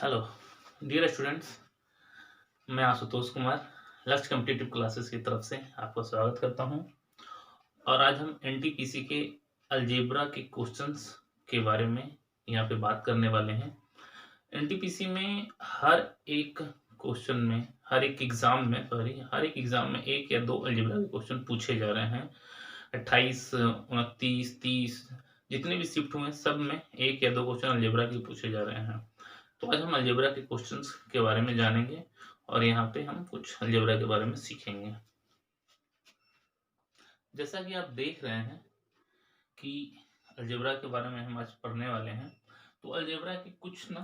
Hello dear students. मैं आशुतोष कुमार लक्ष्य competitive classes की तरफ से आपका स्वागत करता हूं। और आज हम एनटीपीसी के अलजेब्रा के क्वेश्चंस के बारे में यहां पे बात करने वाले हैं। एनटीपीसी में हर एक क्वेश्चन में हर एक एग्जाम में एक या दो अलजेब्रा के क्वेश्चन पूछे जा रहे हैं। 28 29 30 जितने भी शिफ्ट हुए सब में एक या दो क्वेश्चन अलजेब्रा के पूछे जा रहे हैं। तो आज हम अलजेब्रा के क्वेश्चंस के बारे में जानेंगे और यहाँ पे हम कुछ अलजेब्रा के बारे में सीखेंगे। जैसा कि आप देख रहे हैं कि अलजेब्रा के बारे में हम आज पढ़ने वाले हैं। तो अलजेब्रा के कुछ ना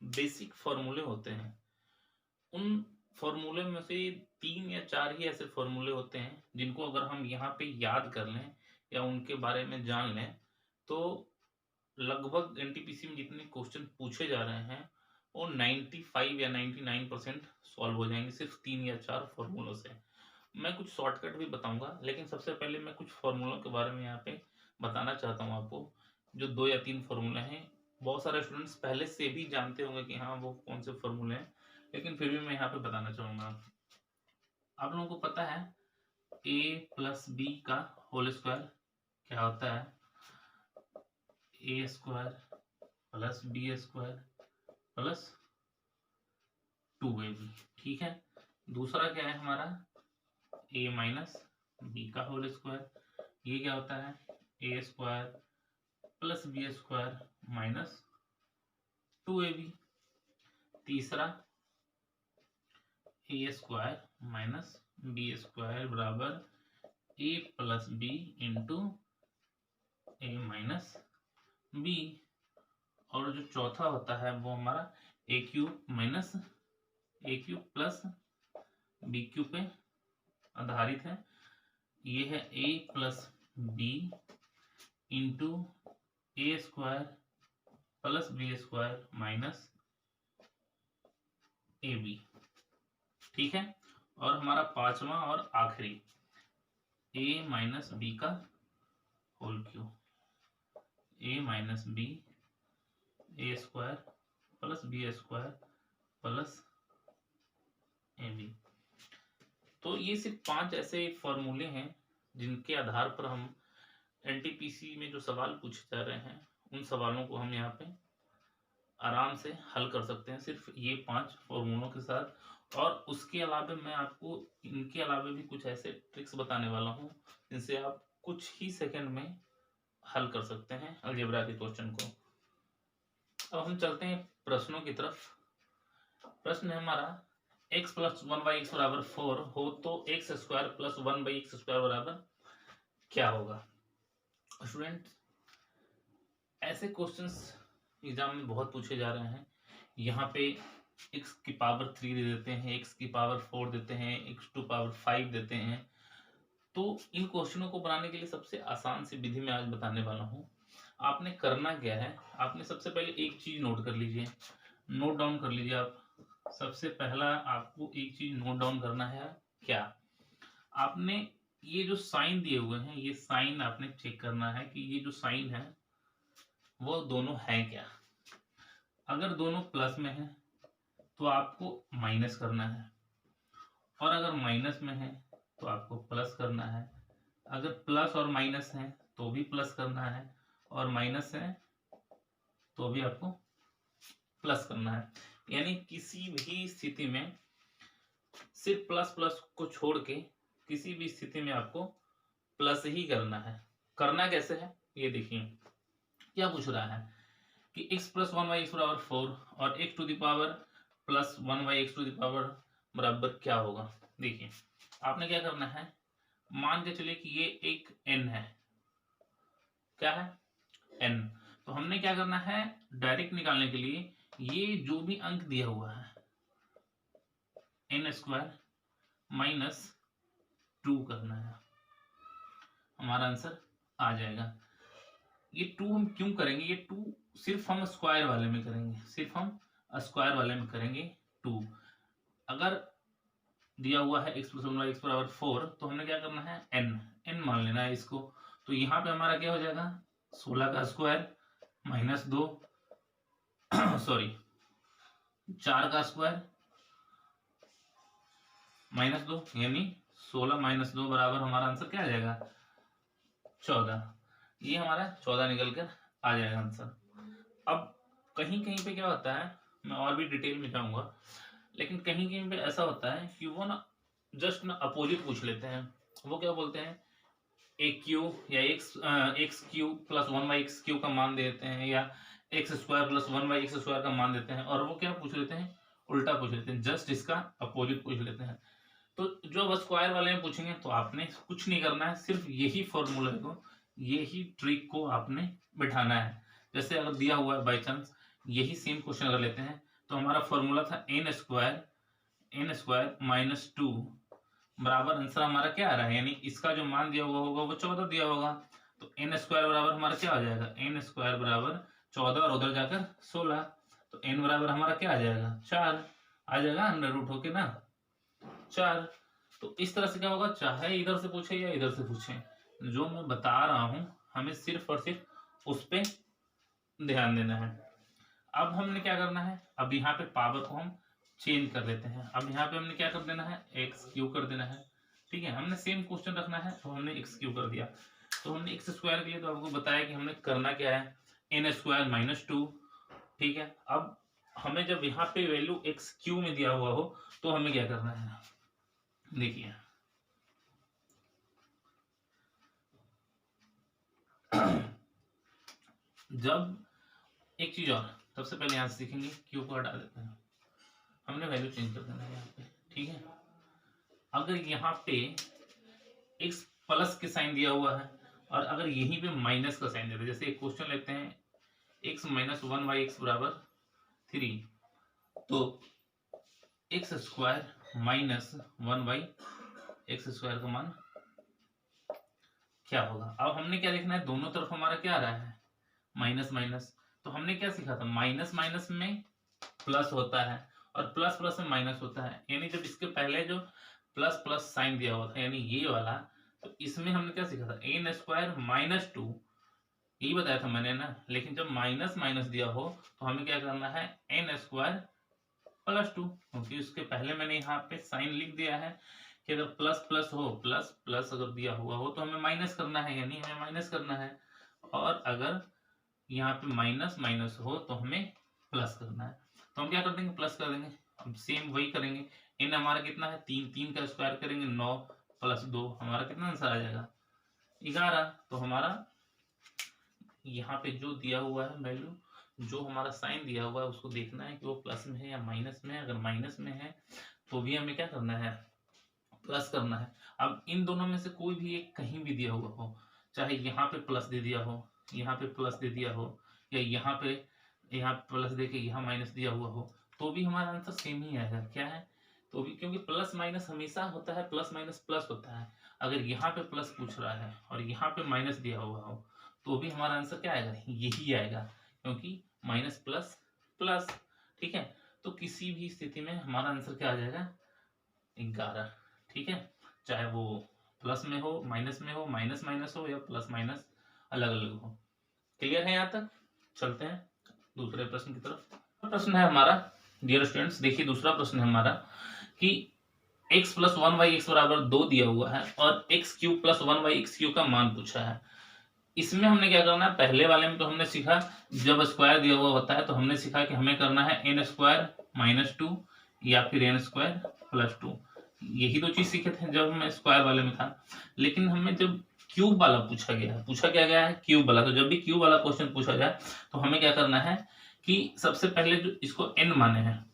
बेसिक फॉर्मूले होते हैं। उन फॉर्मूले में से 3 या 4 ही ऐसे फॉर्मूले होते हैं जिनको अगर हम यहाँ पे याद कर लें या उनके बारे में जान लें तो लगभग एनटीपीसी में जितने क्वेश्चन पूछे जा रहे हैं वो 95 या 99% सॉल्व हो जाएंगे सिर्फ 3 या 4 फॉर्मूलों से। मैं कुछ शॉर्टकट भी बताऊंगा, लेकिन सबसे पहले मैं कुछ फॉर्मूलों के बारे में यहाँ पे बताना चाहता हूँ आपको। जो 2 या 3 फॉर्मूले हैं, बहुत सारे स्टूडेंट्स पहले से भी जानते होंगे कि हाँ वो कौन से फॉर्मूले हैं, लेकिन फिर भी मैं यहाँ पे बताना चाहूंगा। आप लोगों को पता है a प्लस बी का होल स्क्वायर क्या होता है? A square plus B square plus 2ab। ठीक है। दूसरा क्या है हमारा? a माइनस बी का होल स्क्वायर। ये क्या होता है? A square plus B square minus 2ab। तीसरा A square minus B square बराबर a plus B into A minus B. और जो चौथा होता है वो हमारा A cube minus A cube plus B cube पे आधारित है। ये है a plus B into A square plus B square minus a b. ठीक है। और हमारा पांचवा और आखिरी a माइनस बी का whole cube, a minus b a square plus B square plus A b. तो ये सिर्फ 5 ऐसे फॉर्मूले हैं जिनके आधार पर हम एनटीपीसी में जो सवाल पूछे जा रहे हैं उन सवालों को हम यहाँ पे आराम से हल कर सकते हैं, सिर्फ ये 5 फॉर्मूलों के साथ। और उसके अलावा मैं आपको इनके अलावा भी कुछ ऐसे ट्रिक्स बताने वाला हूँ जिनसे आप कुछ ही सेकंड में हल कर सकते हैं अलजेब्रा के क्वेश्चन को। अब हम चलते हैं प्रश्नों की तरफ। प्रश्न है हमारा x प्लस 1/x बराबर 4 हो तो x square plus 1/x square बराबर क्या होगा? स्टूडेंट, ऐसे क्वेश्चंस एग्जाम में बहुत पूछे जा रहे हैं। यहाँ पे x की पावर 3 दे देते हैं, x की पावर 4 देते हैं, x टू पावर 5 देते हैं। तो इन क्वेश्चनों को बनाने के लिए सबसे आसान सी विधि मैं आज बताने वाला हूँ। आपने करना क्या है, आपने सबसे पहले एक चीज नोट कर लीजिए, नोट डाउन कर लीजिए। आप सबसे पहला आपको एक चीज नोट डाउन करना है। क्या? आपने ये जो साइन दिए हुए हैं ये साइन आपने चेक करना है कि ये जो साइन है वो दोनों है क्या। अगर दोनों प्लस में है तो आपको माइनस करना है, और अगर माइनस में है तो आपको प्लस करना है। अगर प्लस और माइनस है तो भी प्लस करना है, और माइनस है तो भी आपको प्लस करना है। यानी किसी भी स्थिति में सिर्फ प्लस प्लस को छोड़ के किसी भी स्थिति में आपको प्लस ही करना है। करना कैसे है ये देखिए। क्या पूछ रहा है कि x प्लस 1/x बराबर 4 और x to the power plus 1/x to the power बराबर क्या होगा। देखिए आपने क्या करना है, मान के चलिए कि ये एक n है। क्या है? n। तो हमने क्या करना है, डायरेक्ट निकालने के लिए ये जो भी अंक दिया हुआ है n स्क्वायर माइनस 2 करना है, हमारा आंसर आ जाएगा। ये 2 हम क्यों करेंगे, ये 2 सिर्फ हम स्क्वायर वाले में करेंगे, सिर्फ हम स्क्वायर वाले में करेंगे 2। अगर दिया हुआ है x प्लस 1/x बराबर 4 तो हमने क्या करना है, n मान लेना है इसको। तो यहाँ पे हमारा क्या हो जाएगा, 16 का स्क्वायर माइनस 2 सॉरी 4 का स्क्वायर -2 यानी 16 - 2 बराबर हमारा आंसर क्या आ जाएगा 14। ये हमारा 14 निकल कर आ जाएगा आंसर। अब कहीं कहीं पे क्या होता है, मैं और भी डिटेल में जाऊंगा, लेकिन कहीं कहीं पे ऐसा होता है कि वो ना जस्ट ना अपोजिट पूछ लेते हैं। वो क्या बोलते हैं, एक क्यू या एक्स क्यू प्लस 1/x³ का मान देते हैं, या x² प्लस 1/x² का मान देते हैं, और वो क्या पूछ लेते हैं, उल्टा पूछ लेते हैं, जस्ट इसका अपोजिट पूछ लेते हैं। तो जो अब स्क्वायर वाले में पूछेंगे तो आपने कुछ नहीं करना है, सिर्फ यही फॉर्मूला को, यही ट्रिक को आपने बिठाना है। जैसे अगर दिया हुआ है बाई चांस, यही सेम क्वेश्चन अगर लेते हैं तो हमारा फॉर्मूला था n² -2 बराबर आंसर हमारा क्या आ रहा है, यानी इसका जो मान दिया हुआ होगा वो 14 दिया होगा। तो n² बराबर हमारा क्या हो जाएगा, n² बराबर 14 और उधर जाकर 16, तो n बराबर हमारा क्या आ जाएगा 4 आ जाएगा, अंडर रूट होके ना 4। तो इस तरह से क्या होगा, चाहे इधर से पूछे या इधर से पूछे, जो मैं बता रहा हूं हमें सिर्फ और सिर्फ उस पे ध्यान देना है। अब हमने क्या करना है, अब यहाँ पे पावर को हम चेंज कर देते हैं। अब यहाँ पे हमने क्या कर देना है, x³ कर देना है। ठीक है, हमने सेम क्वेश्चन रखना है तो हमने x³ कर दिया। तो हमने x² के लिए तो आपको बताया कि हमने करना क्या है, n² -2। ठीक है, अब हमें जब यहाँ पे वैल्यू x³ में दिया हुआ हो तो हमें क्या करना है, देखिए जब एक चीज और, सबसे पहले यहाँ से सीखेंगे, क्यू को हटा देते हैं, हमने वैल्यू चेंज कर देना है यहाँ पे। ठीक है, अगर यहाँ पे x प्लस के साइन दिया हुआ है और अगर यहीं पे माइनस का साइन देते हैं, जैसे एक क्वेश्चन लेते हैं x - 1/x बराबर 3, तो x² - 1/x² का मान क्या होगा। अब हमने क्या देखना है, दोनों तरफ हमारा क्या आ रहा है, माइनस माइनस। तो हमने क्या सीखा था, माइनस माइनस में प्लस होता है और प्लस प्लस में माइनस होता है, यानी जब इसके पहले जो प्लस प्लस साइन दिया हुआ था यानी ये वाला, तो इसमें हमने क्या सीखा था, n² - 2, यही बताया था मैंने ना। लेकिन जब माइनस माइनस दिया हो तो हमें क्या करना है, n² + 2, क्योंकि उसके पहले मैंने यहाँ पे साइन लिख दिया है कि अगर प्लस प्लस हो, प्लस प्लस अगर दिया हुआ हो तो हमें माइनस करना है, यानी हमें माइनस करना है, और अगर यहाँ पे माइनस माइनस हो तो हमें प्लस करना है। तो हम क्या कर देंगे, प्लस कर देंगे। अब सेम वही करेंगे, n हमारा कितना है 3, 3 का स्क्वायर करेंगे 9 + 2, हमारा कितना आंसर आ जाएगा 11। तो हमारा यहाँ पे जो दिया हुआ है वैल्यू, जो हमारा साइन दिया हुआ है उसको देखना है कि वो प्लस में है या माइनस में है। अगर माइनस में है तो भी हमें क्या करना है, प्लस करना है। अब इन दोनों में से कोई भी एक कहीं भी दिया हुआ हो, चाहे यहाँ पे प्लस दे दिया हो, यहाँ पे प्लस दे दिया हो, या यहाँ प्लस दे के यहाँ माइनस दिया हुआ हो, तो भी हमारा आंसर सेम ही आएगा। क्या है, तो भी, क्योंकि प्लस माइनस हमेशा होता है, प्लस माइनस प्लस होता है। अगर यहाँ पे प्लस पूछ रहा है और यहाँ पे माइनस दिया हुआ हो तो भी हमारा आंसर क्या आएगा, यही आएगा, क्योंकि माइनस प्लस प्लस। ठीक है, तो किसी भी स्थिति में हमारा आंसर क्या आ जाएगा 11। ठीक है, चाहे वो प्लस में हो, माइनस में हो, माइनस माइनस हो, या प्लस माइनस अलग अलग हो। क्लियर है यहाँ तक, चलते हैं दूसरे प्रश्न की तरफ। प्रश्न है हमारा, डियर स्टूडेंट्स देखिए, दूसरा प्रश्न है हमारा कि x + 1/x बराबर 2 दिया हुआ है और x³ + 1/x³ का मान पूछा है। इसमें हमने क्या करना है, पहले वाले में तो हमने सीखा, जब स्क्वायर दिया हुआ होता है तो हमने सीखा कि हमें करना है n² - 2 या फिर n² + 2, यही दो चीज सीखे थे जब हम स्क्वायर वाले में था। लेकिन हमें जब क्यूब वाला पूछा गया है, पूछा क्या गया है क्यूब वाला, तो जब भी क्यूब वाला क्वेश्चन पूछा जाए तो हमें क्या करना है कि सबसे पहले जो इसको n माने हैं,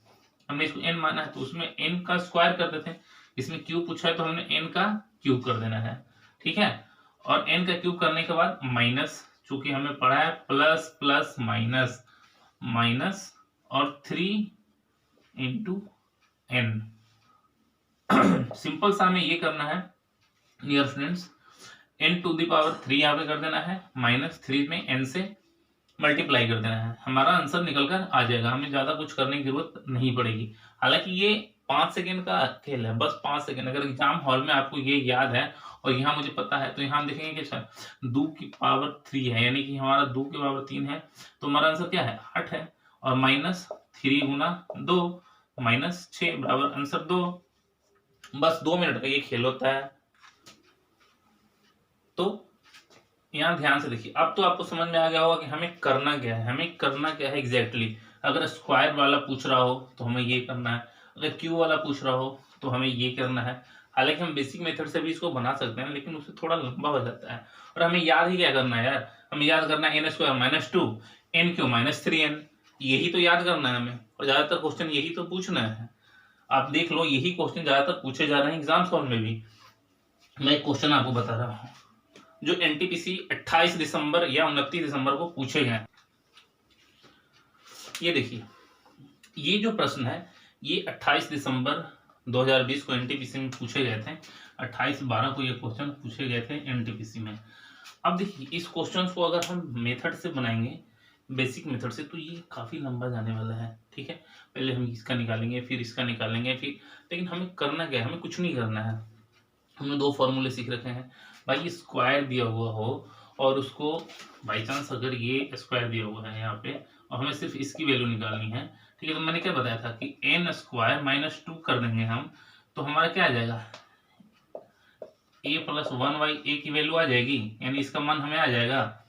हमने इसको n माना है तो उसमें n का स्क्वायर कर देते हैं। इसमें क्यूब पूछा है तो हमने n का क्यूब कर देना है। ठीक है, और n का क्यूब करने के बाद माइनस, चूंकि हमें पढ़ा है प्लस प्लस माइनस माइनस, और 3 × n। सिंपल सा हमें ये करना है डियर स्टूडेंट्स, n⁻³ यहाँ पे कर देना है, -3 में n से मल्टीप्लाई कर देना है, हमारा आंसर निकल कर आ जाएगा। हमें ज्यादा कुछ करने की जरूरत नहीं पड़ेगी। हालांकि ये 5 सेकंड का खेल है, बस 5 सेकंड। अगर एग्जाम हॉल में आपको ये याद है और यहाँ मुझे पता है तो यहाँ हम देखेंगे कि 2⁻³ है, यानी कि हमारा 2⁻³ है, तो हमारा आंसर क्या है 8 है, और 3 गुना 2 माइनस 6 बराबर आंसर 2। बस 2 मिनट का ये खेल होता है। तो यहाँ ध्यान से देखिए, अब तो आपको समझ में आ गया होगा कि हमें करना क्या है, हमें करना क्या है एग्जैक्टली। अगर स्क्वायर वाला पूछ रहा हो तो हमें ये करना है, अगर क्यू वाला पूछ रहा हो तो हमें ये करना है। हालांकि हम बेसिक मेथड से भी इसको बना सकते हैं, लेकिन उससे थोड़ा लंबा हो जाता है। और हमें याद ही क्या करना है यार, हमें याद करना है n² minus 2 n Q minus 3n, यही तो याद करना है हमें। और ज्यादातर क्वेश्चन यही तो पूछना है। आप देख लो, यही क्वेश्चन ज्यादातर पूछे जा रहे हैं एग्जाम्स हॉल में भी। मैं एक क्वेश्चन आपको बता रहा हूँ जो एनटीपीसी 28 दिसंबर या 29 दिसंबर को पूछे गए। ये देखिए, ये जो प्रश्न है ये 28 दिसंबर 2020 को एनटीपीसी में पूछे गए थे। 28/12 को ये क्वेश्चन पूछे गए थे एनटीपीसी में। अब देखिए, इस क्वेश्चन को अगर हम मेथड से बनाएंगे, बेसिक मेथड से, तो ये काफी लंबा जाने वाला है। ठीक है, पहले हम इसका निकालेंगे, फिर इसका निकालेंगे, फिर, लेकिन हमें करना क्या है, हमें कुछ नहीं करना है। हमने 2 फॉर्मूले सीख रखे हैं भाई। स्क्वायर दिया हुआ हो और उसको बाई चांस अगर ये स्क्वायर दिया हुआ है यहाँ पे और हमें सिर्फ इसकी वैल्यू निकालनी है, ठीक है, तो मैंने क्या बताया था कि n² माइनस 2 कर देंगे हम, तो हमारा क्या आ जाएगा, a प्लस 1/a की वैल्यू आ जाएगी, यानी इसका मान हमें आ जाएगा।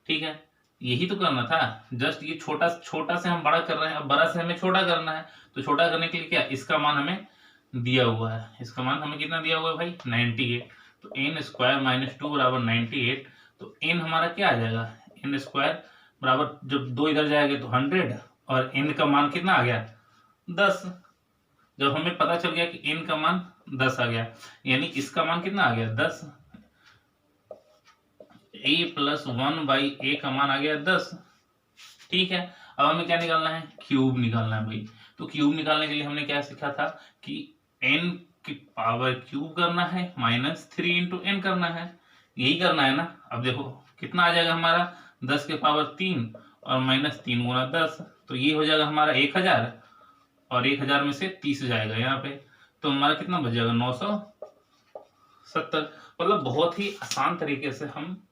ठीक है, यही तो करना था। जस्ट ये छोटा छोटा से हम बड़ा कर रहे हैं, अब बड़ा से हमें छोटा करना है। तो छोटा करने के लिए क्या, इसका मान हमें दिया हुआ है। इसका मान हमें कितना दिया हुआ है भाई, 98। तो n² माइनस 2 बराबर 98। तो n हमारा क्या आ जाएगा, n² बराबर, जब 2 इधर जाएंगे तो 100, और n का मान कितना आ गया, 10। जब हमें पता चल गया कि n का मान 10 आ गया, यानी इसका मान कितना आ गया, 10। a प्लस 1/a का मान आ गया 10। ठीक है, अब हमें क्या निकालना है, क्यूब निकालना है भाई। तो क्यूब निकालने के लिए हमने क्या सीखा था कि n की पावर क्यूब करना है माइनस 3 इंटू n करना है, यही करना है ना। अब देखो कितना आ जाएगा हमारा, 10 के पावर 3 और माइनस 3 गुना 10, तो ये हो जाएगा हमारा 1000, और 1000 में से 30 जाएगा यहाँ पे, तो हमारा कितना बच जाएगा, 970। मतलब बहुत ही आसान तरीके से हम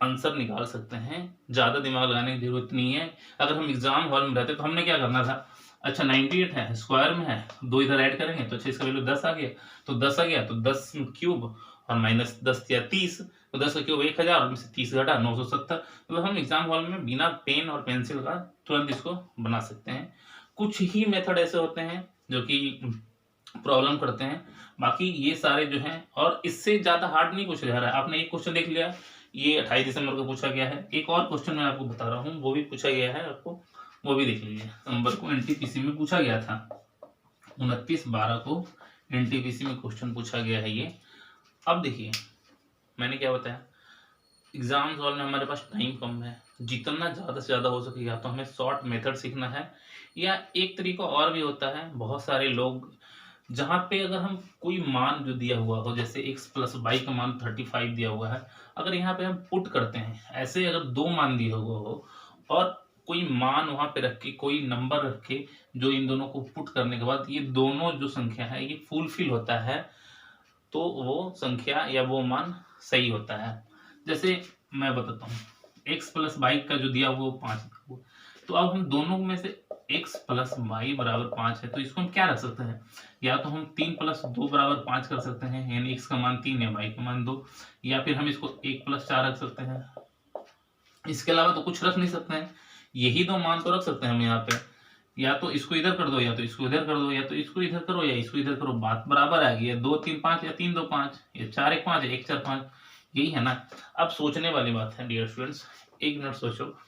आंसर निकाल सकते हैं, ज्यादा दिमाग लगाने की जरूरत नहीं है। अगर हम एग्जाम हॉल में रहते तो हमने क्या करना था, अच्छा 98 है, स्क्वायर में है, 2 इधर ऐड करेंगे तो इसका वैल्यू 10 आ गया, तो 10 आ गया, तो 10 क्यूब और माइनस 10 या 30, तो 10 का क्यूब 1000 और में से 30 घटा 970। मतलब हम एग्जाम हॉल में बिना पेन और पेंसिल का तुरंत इसको बना सकते हैं। कुछ ही मेथड ऐसे होते हैं जो कि प्रॉब्लम करते हैं, बाकी ये सारे जो हैं, और इससे ज्यादा हार्ड नहीं पूछा जा रहा है। आपने एक क्वेश्चन देख लिया, ये 28 दिसंबर को पूछा गया है। एक और क्वेश्चन मैं आपको बता रहा हूँ, वो भी पूछा गया है, आपको वो भी देख लीजिए। नंबर को एनटीपीसी में पूछा गया था, 29/12 को एनटीपीसी में क्वेश्चन पूछा गया है ये। अब देखिए, मैंने क्या बताया, एग्जाम हॉल में हमारे पास टाइम कम है, जितना ज्यादा से ज्यादा हो सके या तो हमें शॉर्ट मेथड सीखना है, या एक तरीका और भी होता है, बहुत सारे लोग जहाँ पे अगर हम कोई मान जो दिया हुआ हो, जैसे x प्लस वाई का मान 35 दिया हुआ है, अगर यहाँ पे हम पुट करते हैं, ऐसे अगर 2 मान दिए हुआ हो और कोई मान वहां पे रख के, कोई नंबर रख के, जो इन दोनों को पुट करने के बाद ये दोनों जो संख्या है ये फुलफिल होता है, तो वो संख्या या वो मान सही होता है। जैसे मैं बताता हूँ, x प्लस वाई का जो दिया हुआ वो 5, तो अब हम दोनों में से x प्लस वाई बराबर 5 है, तो इसको हम क्या रख सकते हैं, या तो हम 3 प्लस 2 बराबर 5 कर सकते हैं, यानी x का मान 3 है, y का मान 2, या फिर हम इसको 1 प्लस 4 रख सकते हैं। इसके अलावा तो कुछ रख नहीं सकते हैं, यही 2 मान तो रख सकते हैं हम यहाँ पे। या तो इसको इधर कर दो, या तो इसको इधर कर दो, या तो इसको इधर करो या इसको इधर करो, बात बराबर आ गई है। 2 3 5 या 3 2 5 या 4 1 5 1 4 5, यही है ना। अब सोचने वाली बात है डियर स्टूडेंट्स, एक मिनट सोचो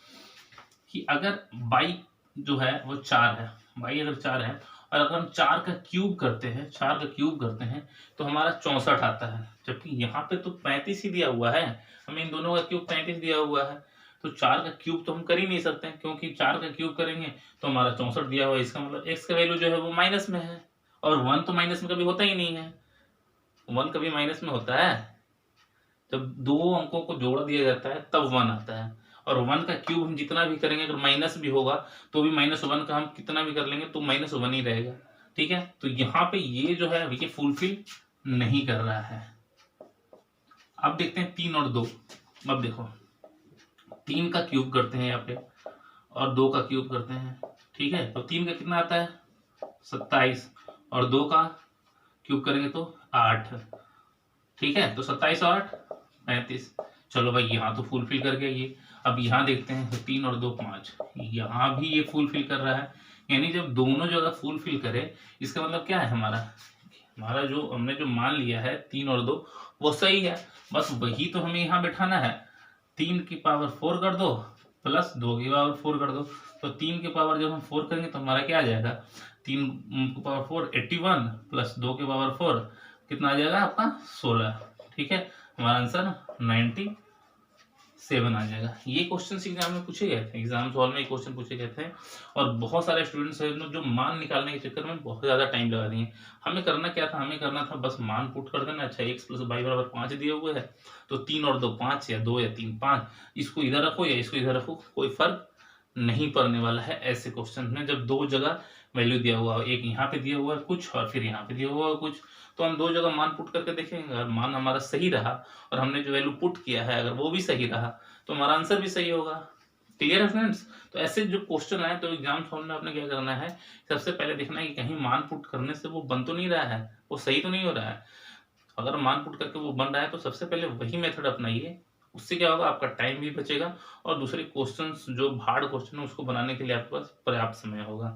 कि अगर बाई जो है वो 4 है, बाई अगर 4 है, और अगर हम 4 का क्यूब करते हैं, 4 का क्यूब करते हैं तो हमारा 64 आता है, जबकि यहाँ पे तो 35 ही दिया हुआ है, हमें इन दोनों का क्यूब 35 दिया हुआ है, तो 4 का क्यूब तो हम कर ही नहीं सकते, क्योंकि 4 का क्यूब करेंगे तो हमारा 64 दिया हुआ है। इसका मतलब x का वैल्यू जो है वो माइनस में है, और 1 तो माइनस में कभी होता ही नहीं है। 1 कभी माइनस में होता है, जब 2 अंकों को जोड़ दिया जाता है तब 1 आता है। और 1 का क्यूब हम जितना भी करेंगे, अगर माइनस भी होगा तो भी -1 का हम कितना भी कर लेंगे तो -1 ही रहेगा। ठीक है, तो यहाँ पे ये जो है ये फुलफिल नहीं कर रहा है। अब देखते हैं 3 और 2। अब देखो, 3 का क्यूब करते हैं यहाँ पे और 2 का क्यूब करते हैं, ठीक है। तो 3 का कितना आता है 27 और 2 का क्यूब करेंगे तो 8। ठीक है, तो 27 और 8 35। चलो भाई यहाँ तो फुलफिल कर गया ये। अब यहाँ देखते हैं 3 और 2 5, यहाँ भी ये फुलफिल कर रहा है। यानी जब दोनों जगह फुलफिल करे इसका मतलब क्या है, हमारा जो हमने जो मान लिया है 3 और 2 वो सही है। बस वही तो हमें यहाँ बैठाना है। 3 की पावर 4 कर दो प्लस 2 की पावर 4 कर दो। तो 3 की पावर जब हम 4 करेंगे तो हमारा क्या आ जाएगा, 3 की पावर 4 81 प्लस 2 की पावर 4 कितना आ जाएगा आपका 16। ठीक है, हमारा आंसर 97 आ जाएगा। ये क्वेश्चन एग्जाम में पूछे गए थे, एग्जाम हॉल में क्वेश्चन पूछे गए थे। और बहुत सारे स्टूडेंट्स हैं जो मान निकालने के चक्कर में बहुत ज्यादा टाइम लगा दिए। हमें करना क्या था, हमें करना था बस मान पुट कर देना। अच्छा x + y = 5 दिए हुए है, तो 3 और 2 5 या 2 या 3 5, इसको इधर रखो या इसको इधर रखो, कोई फर्क नहीं पड़ने वाला है ऐसे क्वेश्चन में। जब दो जगह वैल्यू दिया हुआ है, एक यहाँ पे दिया हुआ है कुछ और फिर यहाँ पे दिया हुआ है कुछ, तो हम दो जगह मान पुट करके देखेंगे। अगर मान हमारा सही रहा और हमने जो वैल्यू पुट किया है अगर वो भी सही रहा तो हमारा आंसर भी सही होगा। क्लियर है फ्रेंड्स? तो ऐसे जो क्वेश्चन आए तो एग्जाम हॉल में आपने क्या करना है, सबसे पहले देखना है कि कहीं मान पुट करने से वो बन तो नहीं रहा है, वो सही तो नहीं हो रहा है। अगर मान पुट करके वो बन रहा है तो सबसे पहले वही मेथड अपनाइए। उससे क्या होगा, आपका टाइम भी बचेगा और दूसरे क्वेश्चंस जो हार्ड क्वेश्चन है उसको बनाने के लिए आपके पास पर्याप्त समय होगा।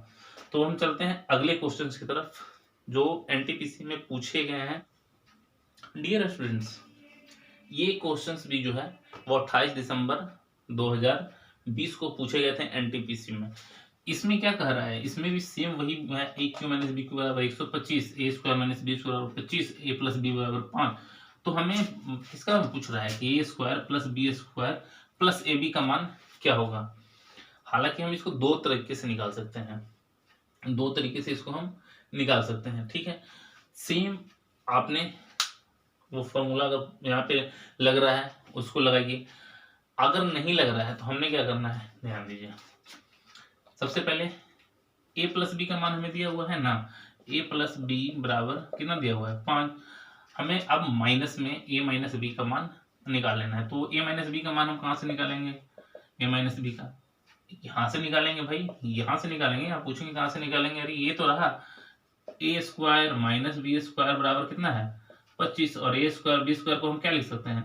तो हम चलते हैं अगले क्वेश्चंस की तरफ जो एनटीपीसी में पूछे गए हैं। डियर स्टूडेंट्स, ये क्वेश्चंस भी जो है वो 28 दिसंबर 2020 को पूछे गए थे एनटीपीसी में। इसमें क्या कह रहा है, इसमें भी सेम वही है, a cube minus b cube बराबर 125, a square minus B square बराबर 25, a प्लस बी बराबर 5। तो हमें किसका पूछ रहा है कि a square plus B square plus A B का मान क्या होगा। हालांकि हम इसको दो तरीके से निकाल सकते हैं, दो तरीके से इसको हम निकाल सकते हैं। ठीक है, सेम आपने वो फॉर्मूला अगर यहाँ पे लग रहा है उसको लगाइए, अगर नहीं लग रहा है तो हमने क्या करना है, ध्यान दीजिए। सबसे पहले a प्लस बी का मान हमें दिया हुआ है ना, a प्लस बी बराबर कितना दिया हुआ है 5। हमें अब माइनस में a माइनस बी का मान निकाल लेना है। तो a माइनस बी का मान हम कहाँ से निकालेंगे, a माइनस बी का यहाँ से निकालेंगे भाई, यहाँ से निकालेंगे। आप पूछेंगे कहाँ से निकालेंगे, अरे ये तो रहा a square minus B square बराबर कितना है 25, और a स्क्वायर बी स्क्वायर को हम क्या लिख सकते हैं,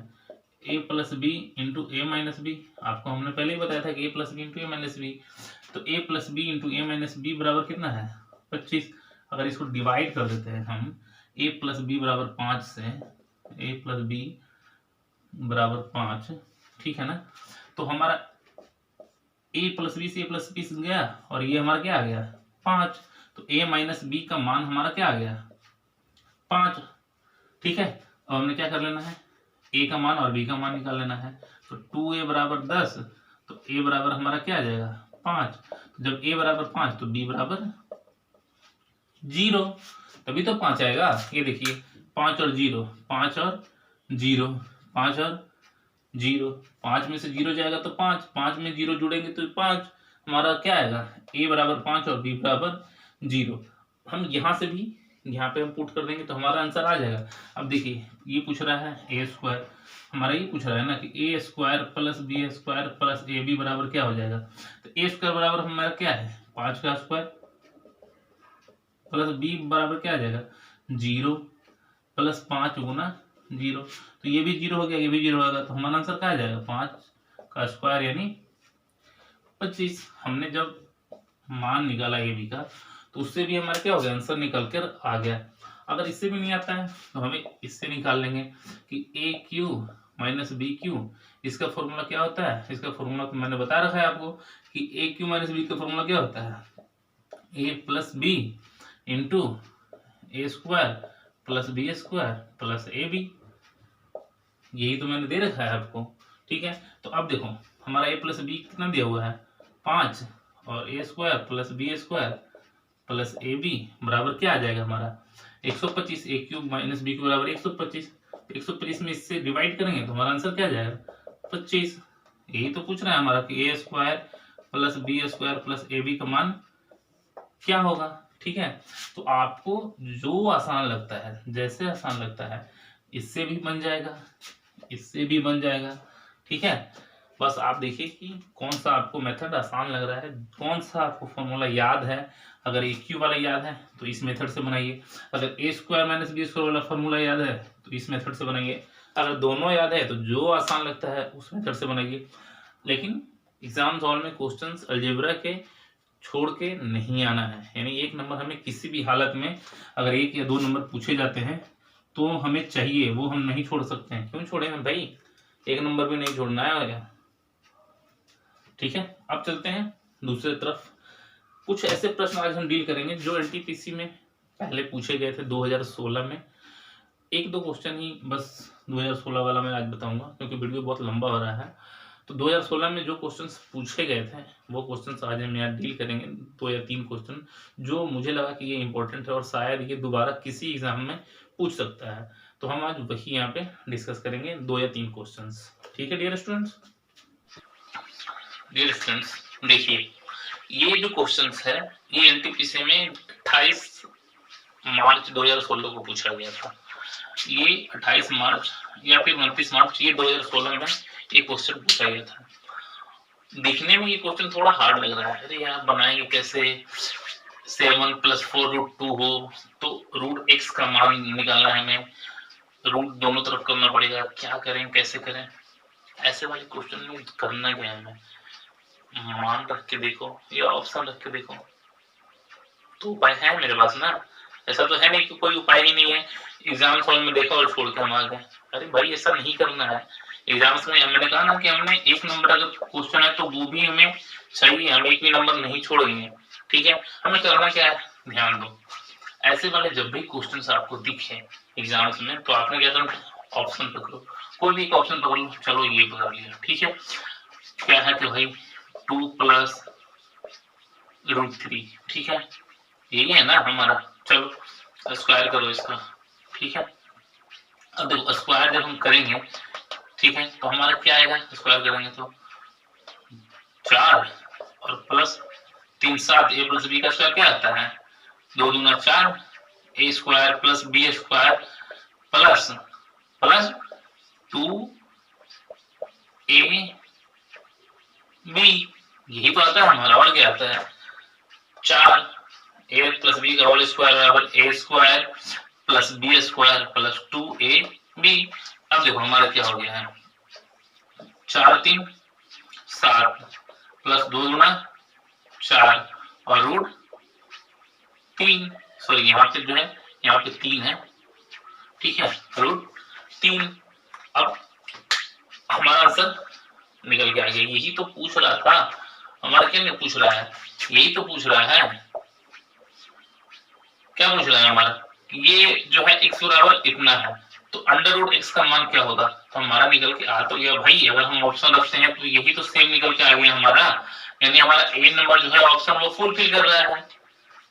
a plus B into A minus b. आपको हमने पहले ही बताया था कि a plus B into A minus b, तो a plus B into A minus b बराबर कितना है 25। अगर इसको डिवाइड कर देते हैं हम a प्लस बी बराबर 5 से, a प्लस बी बराबर 5, ठीक है ना। तो हमारा a प्लस बी से a प्लस बी गया और ये हमारा क्या आ गया 5, तो a माइनस बी का मान हमारा क्या आ गया 5। ठीक है, अब हमने क्या कर लेना है, a का मान और b का मान निकाल लेना है। तो 2a बराबर 10, तो a बराबर हमारा क्या आ जाएगा 5। तो जब a बराबर 5 तो b बराबर 0, तभी तो 5 आएगा। ये देखिए 5 और 0, 5 और 0, 5 और 0, 5 में से 0 जाएगा तो 5, 5 में 0 जुड़ेंगे तो 5, हमारा क्या आएगा a बराबर 5 और b बराबर 0। हम यहाँ से भी यहाँ पे हम पुट कर देंगे तो हमारा आंसर आ जाएगा। अब देखिए ये पूछ रहा है a स्क्वायर, हमारा ये पूछ रहा है ना कि a square plus B square plus A B बराबर क्या हो जाएगा। तो a स्क्वायर बराबर हमारा क्या है 5 का स्क्वायर प्लस b बराबर क्या आ जाएगा 0 प्लस 5 गुना 0, तो ये भी 0 हो गया, ये भी 0 होगा, तो हमारा आंसर क्या आ जाएगा 5 का स्क्वायर यानी 25। हमने जब मान निकाला ए बी का तो उससे भी हमारा क्या हो गया आंसर निकल कर आ गया। अगर इससे भी नहीं आता है तो हमें इससे निकाल लेंगे कि A cube minus b Q, इसका फॉर्मूला क्या होता है, इसका फॉर्मूला तो मैंने बता रखा है आपको कि ए क्यू माइनस बी का फॉर्मूला क्या होता है A plus B into A square plus B square plus A B, यही तो मैंने दे रखा है आपको। ठीक है, तो अब देखो हमारा ए प्लस बी कितना दिया हुआ है 5, और A square plus B square plus A B बराबर क्या आ जाएगा हमारा 125, A cube minus B cube बराबर 125। 125 में इससे डिवाइड करेंगे तो हमारा आंसर क्या आ जाएगा 25। यही तो पूछ रहा है हमारा कि A square plus B square plus A B का मान क्या होगा। ठीक है, तो आपको जो आसान लगता है, जैसे आसान लगता है, इससे भी बन जाएगा, इससे भी बन जाएगा। ठीक है, बस आप देखिए कि कौन सा आपको मेथड आसान लग रहा है, कौन सा आपको फॉर्मूला याद है। अगर ए क्यू वाला याद है तो इस मेथड से बनाइए, अगर ए स्क्वायर माइनस बी स्क्वायर वाला फॉर्मूला याद है तो इस मेथड से बनाइए, अगर दोनों याद है तो जो आसान लगता है उस मेथड से बनाइए। लेकिन एग्जाम हॉल में क्वेश्चंस अलजेब्रा के छोड़ के नहीं आना है, यानी 1 नंबर हमें किसी भी हालत में अगर 1 या 2 नंबर पूछे जाते हैं तो हमें चाहिए, वो हम नहीं छोड़ सकते हैं। क्यों छोड़े हम भाई, 1 नंबर भी नहीं छोड़ना है। ठीक है, अब चलते हैं दूसरी तरफ। कुछ ऐसे प्रश्न आज हम डील करेंगे जो एनटीपीसी में पहले पूछे गए थे 2016 में। 1-2 क्वेश्चन ही बस 2016 वाला मैं आज बताऊंगा क्योंकि वीडियो बहुत लंबा हो रहा है। तो 2016 में जो क्वेश्चंस पूछे गए थे वो क्वेश्चंस आज हम यहाँ डील करेंगे, 2 या 3 क्वेश्चन जो मुझे लगा कि ये इंपॉर्टेंट है और शायद ये दोबारा किसी एग्जाम में पूछ सकता है। तो हम आज वही यहाँ पे डिस्कस करेंगे 2 या 3 क्वेश्चंस। ठीक है डियर स्टूडेंट्स। डियर स्टूडेंट्स देखिए, ये जो क्वेश्चंस है ये एनटीपीसी में 28 मार्च 2016 को पूछा गया था। ये 28 मार्च या फिर 29 मार्च ये 2016 में ये क्वेश्चन पूछा गया था। देखने में ये क्वेश्चन थोड़ा हार्ड लग रहा है, अरे यार बनाएंगे कैसे, 7 + 4 √2 हो तो √x का मान निकालना है, हमें रूट दोनों तरफ करना पड़ेगा, क्या करें कैसे करें। ऐसे वाले क्वेश्चन में करना क्या है, हमें मान रख के देखो या ऑप्शन रख के देखो तो उपाय है मेरे पास ना। ऐसा तो है नहीं कि कोई उपाय ही नहीं है, एग्जाम हॉल में देखा और छोड़ के हम आ गए। अरे भाई ऐसा नहीं करना है। एग्जाम्स में मैंने कहा ना कि हमने 1 नंबर अगर क्वेश्चन है तो वो भी हमें चाहिए, हम 1 भी नंबर नहीं छोड़ेंगे। ठीक है, हमें करना क्या है, ध्यान दो। ऐसे वाले जब भी क्वेश्चन आपको दिखे एग्जाम्स में तो आपने क्या करना, ऑप्शन पकड़ो, कोई भी एक ऑप्शन पकड़ लो। चलो ये पकड़ लिया, ठीक है, क्या है कि भाई 2 + √3, ठीक है, यही है ना हमारा। चलो स्क्वायर करो इसका, ठीक है। अब देखो स्क्वायर जब हम करेंगे, ठीक है, तो हमारा क्या आएगा, स्क्वायर करेंगे तो 4 और प्लस 3 7, a + b का स्क्वायर क्या आता है, 2 दूना 4, a square + b square plus 2ab, यही तो आता है हमारा, और क्या आता है, 4 a + b का होल स्क्वायर बराबर a square + b square + 2ab। अब देखो हमारा क्या हो गया है, 4 3 7 + 2 दूना 4 और √3, सॉरी यहाँ पे जो है यहाँ पे 3 है, ठीक है, √3। अब हमारा आंसर निकल के आ गया। यही तो पूछ रहा था हमारा, क्या नहीं पूछ रहा है, यही तो पूछ रहा है, क्या पूछ रहा है हमारा, ये जो है x बराबर इतना है तो √x का मान क्या होगा, तो हमारा निकल के आ तो गया भाई। अगर हम ऑप्शन रखते हैं तो यही तो सेम निकल के आ गया हमारा, यानी हमारा ए नंबर जो है ऑप्शन वो फुलफिल कर रहा है,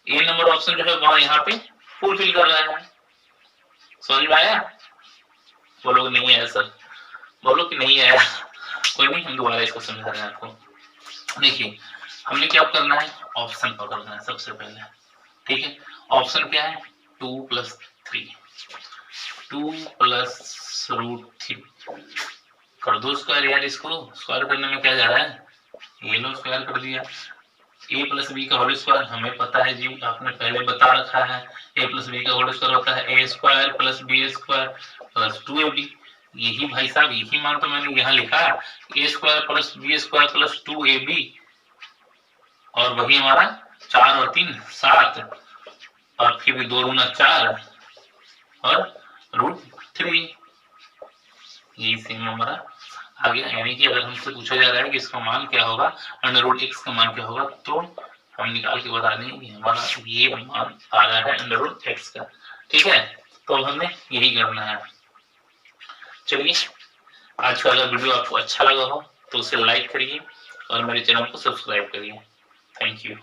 ए नंबर ऑप्शन जो है वहां यहाँ पे फुलफिल कर रहा है। समझ में आया, बोलो नहीं आया सर, बोलो कि नहीं आया, कोई नहीं, हम दोबारा इसको समझा रहे हैं आपको। देखिए हमने क्या करना है, ऑप्शन पकड़ना है सबसे पहले, ठीक है। ऑप्शन क्या है, 2 + 3, 2 + √3 कर दो स्क्वायर यार, इसको स्क्वायर करने में क्या जा रहा है, ये लो स्क्वायर कर दिया। a + b का होल स्क्वायर हमें पता है जी, आपने पहले बता रखा है, a + b का होल स्क्वायर होता है a square + b square + 2ab। यही भाई साहब यही मान तो मैंने यहाँ लिखा, a square + b square + 2ab, और वही हमारा 4 और 3 7 और फिर भी 2 दूना 4 और √3, यही सेम हमारा आ गया। यानी कि अगर हमसे पूछा जा रहा है कि इसका मान क्या होगा, √x का मान क्या होगा, तो हम निकाल के बता देंगे हमारा ये मान आ रहा है √x का, ठीक है। तो हमने यही करना है। चलिए आज का अगर वीडियो आपको अच्छा लगा हो तो उसे लाइक करिए और मेरे चैनल को सब्सक्राइब करिए। Thank you.